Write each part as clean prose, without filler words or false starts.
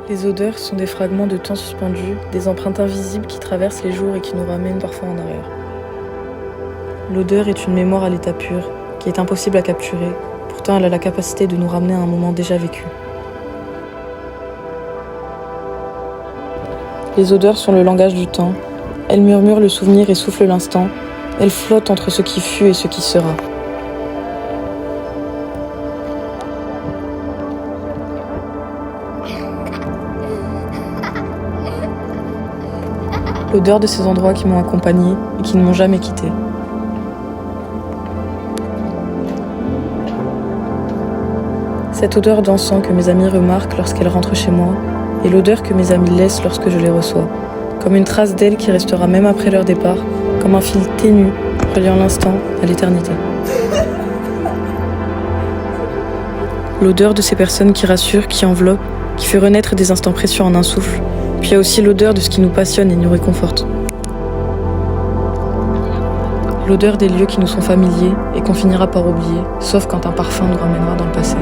Les odeurs sont des fragments de temps suspendus, des empreintes invisibles qui traversent les jours et qui nous ramènent parfois en arrière. L'odeur est une mémoire à l'état pur, qui est impossible à capturer, pourtant elle a la capacité de nous ramener à un moment déjà vécu. Les odeurs sont le langage du temps, elles murmurent le souvenir et soufflent l'instant, elles flottent entre ce qui fut et ce qui sera. L'odeur de ces endroits qui m'ont accompagnée et qui ne m'ont jamais quittée. Cette odeur d'encens que mes amis remarquent lorsqu'elles rentrent chez moi et l'odeur que mes amis laissent lorsque je les reçois, comme une trace d'elles qui restera même après leur départ, comme un fil ténu reliant l'instant à l'éternité. L'odeur de ces personnes qui rassurent, qui enveloppent, qui fait renaître des instants précieux en un souffle. Puis il y a aussi l'odeur de ce qui nous passionne et nous réconforte. L'odeur des lieux qui nous sont familiers et qu'on finira par oublier, sauf quand un parfum nous ramènera dans le passé.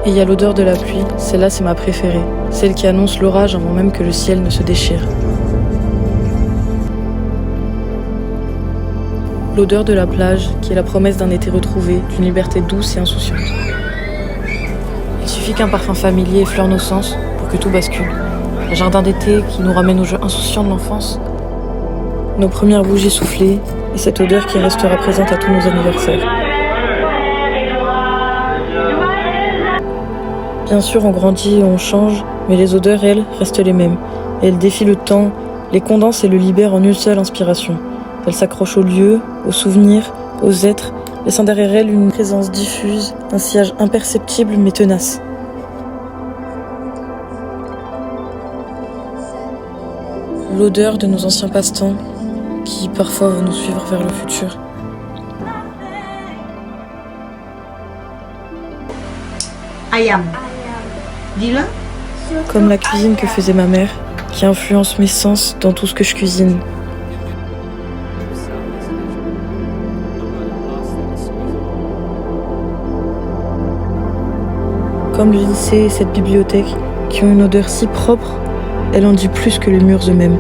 Et il y a l'odeur de la pluie, celle-là c'est ma préférée, celle qui annonce l'orage avant même que le ciel ne se déchire. L'odeur de la plage, qui est la promesse d'un été retrouvé, d'une liberté douce et insouciante. Il suffit qu'un parfum familier effleure nos sens pour que tout bascule. Un jardin d'été qui nous ramène aux jeux insouciants de l'enfance, nos premières bougies soufflées et cette odeur qui restera présente à tous nos anniversaires. Bien sûr, on grandit et on change, mais les odeurs, elles, restent les mêmes. Et elles défient le temps, les condensent et le libèrent en une seule inspiration. Elles s'accrochent aux lieux, aux souvenirs, aux êtres, laissant derrière elles une présence diffuse, un sillage imperceptible mais tenace. L'odeur de nos anciens passe-temps, qui parfois vont nous suivre vers le futur. Ayam. Dis-le. Comme la cuisine que faisait ma mère, qui influence mes sens dans tout ce que je cuisine. Comme le lycée et cette bibliothèque, qui ont une odeur si propre, elle en dit plus que les murs eux-mêmes.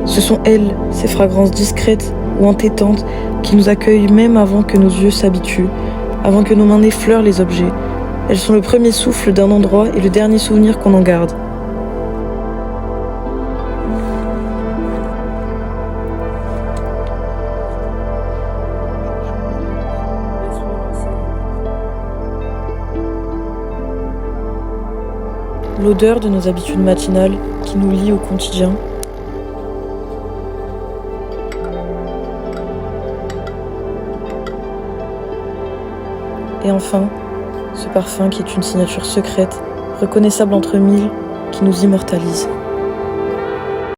Ce sont elles, ces fragrances discrètes ou entêtantes, qui nous accueillent même avant que nos yeux s'habituent, avant que nos mains n'effleurent les objets. Elles sont le premier souffle d'un endroit et le dernier souvenir qu'on en garde. L'odeur de nos habitudes matinales qui nous lient au quotidien. Et enfin, ce parfum qui est une signature secrète, reconnaissable entre mille, qui nous immortalise.